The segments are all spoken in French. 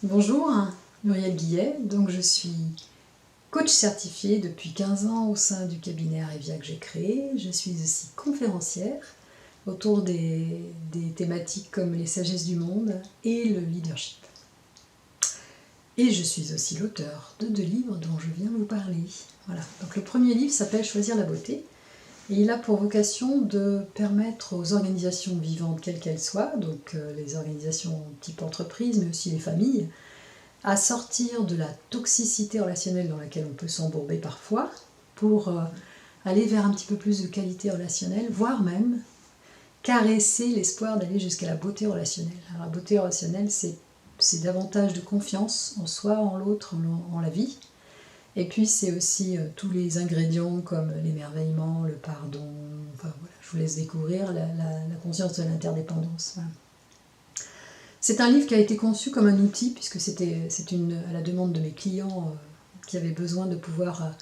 Bonjour, Muriel Guillet, donc je suis coach certifiée depuis 15 ans au sein du cabinet Arevia que j'ai créé. Je suis aussi conférencière autour des thématiques comme les sagesses du monde et le leadership. Et je suis aussi l'auteur de 2 livres dont je viens vous parler. Voilà. Donc le premier livre s'appelle Choisir la beauté et il a pour vocation de permettre aux organisations vivantes, quelles qu'elles soient, donc les organisations type entreprise mais aussi les familles, à sortir de la toxicité relationnelle dans laquelle on peut s'embourber parfois pour aller vers un petit peu plus de qualité relationnelle, voire même caresser l'espoir d'aller jusqu'à la beauté relationnelle. Alors, la beauté relationnelle, c'est davantage de confiance en soi, en l'autre, en la vie. Et puis c'est aussi tous les ingrédients comme l'émerveillement, le pardon, enfin voilà, je vous laisse découvrir la conscience de l'interdépendance. Voilà. C'est un livre qui a été conçu comme un outil, puisque c'est à la demande de mes clients qui avaient besoin de pouvoir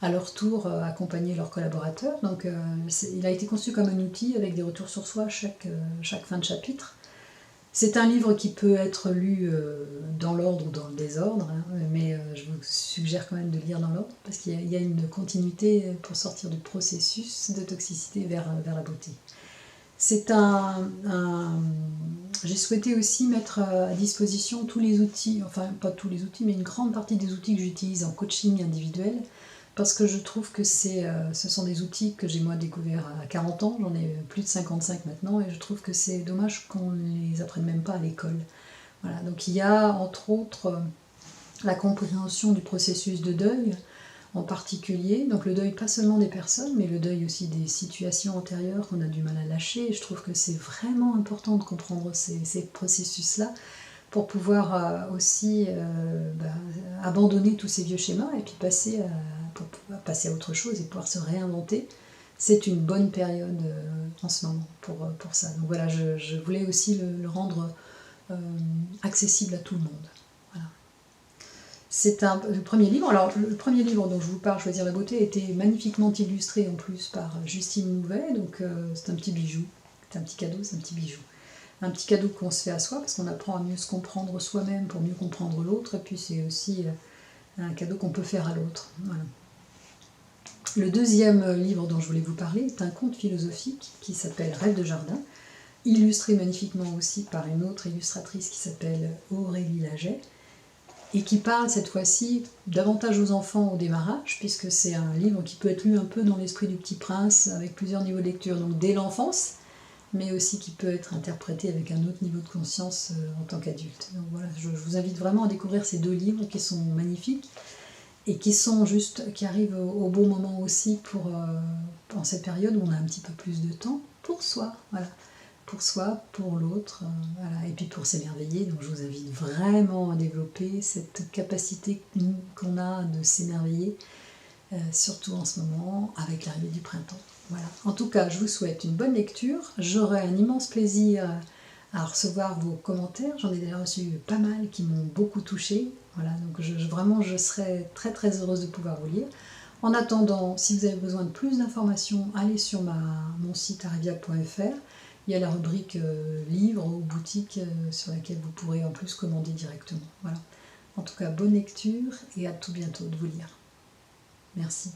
à leur tour accompagner leurs collaborateurs. Donc il a été conçu comme un outil avec des retours sur soi chaque fin de chapitre. C'est un livre qui peut être lu dans l'ordre ou dans le désordre, mais je vous suggère quand même de lire dans l'ordre, parce qu'il y a une continuité pour sortir du processus de toxicité vers la beauté. J'ai souhaité aussi mettre à disposition tous les outils, enfin pas tous les outils, mais une grande partie des outils que j'utilise en coaching individuel, parce que je trouve que ce sont des outils que j'ai moi découverts à 40 ans, j'en ai plus de 55 maintenant, et je trouve que c'est dommage qu'on ne les apprenne même pas à l'école. Voilà, donc il y a entre autres la compréhension du processus de deuil, en particulier, donc le deuil pas seulement des personnes, mais le deuil aussi des situations antérieures qu'on a du mal à lâcher. Et je trouve que c'est vraiment important de comprendre ces processus-là pour pouvoir aussi abandonner tous ces vieux schémas et puis passer à autre chose et pouvoir se réinventer. C'est une bonne période en ce moment pour ça. Donc voilà, je voulais aussi le rendre accessible à tout le monde. Voilà. C'est le premier livre. Alors, le premier livre dont je vous parle, Choisir la beauté, était magnifiquement illustré en plus par Justine Louvet. Donc, c'est un petit bijou. C'est un petit cadeau, c'est un petit bijou. Un petit cadeau qu'on se fait à soi parce qu'on apprend à mieux se comprendre soi-même pour mieux comprendre l'autre. Et puis, c'est aussi un cadeau qu'on peut faire à l'autre. Voilà. Le deuxième livre dont je voulais vous parler est un conte philosophique qui s'appelle Rêve de jardin, illustré magnifiquement aussi par une autre illustratrice qui s'appelle Aurélie Laget, et qui parle cette fois-ci davantage aux enfants au démarrage, puisque c'est un livre qui peut être lu un peu dans l'esprit du Petit Prince, avec plusieurs niveaux de lecture, donc dès l'enfance, mais aussi qui peut être interprété avec un autre niveau de conscience en tant qu'adulte. Donc voilà, je vous invite vraiment à découvrir ces 2 livres qui sont magnifiques, et qui arrivent au bon moment aussi en cette période où on a un petit peu plus de temps pour soi, voilà. Pour soi, pour l'autre, voilà. Et puis pour s'émerveiller. Donc je vous invite vraiment à développer cette capacité qu'on a de s'émerveiller, surtout en ce moment avec l'arrivée du printemps. Voilà. En tout cas, je vous souhaite une bonne lecture. J'aurai un immense plaisir à recevoir vos commentaires. J'en ai déjà reçu pas mal qui m'ont beaucoup touchée. Voilà. Donc vraiment, je serai très très heureuse de pouvoir vous lire. En attendant, si vous avez besoin de plus d'informations, allez sur mon site arevia.fr. Il y a la rubrique livres ou boutique sur laquelle vous pourrez en plus commander directement. Voilà. En tout cas, bonne lecture et à tout bientôt de vous lire. Merci.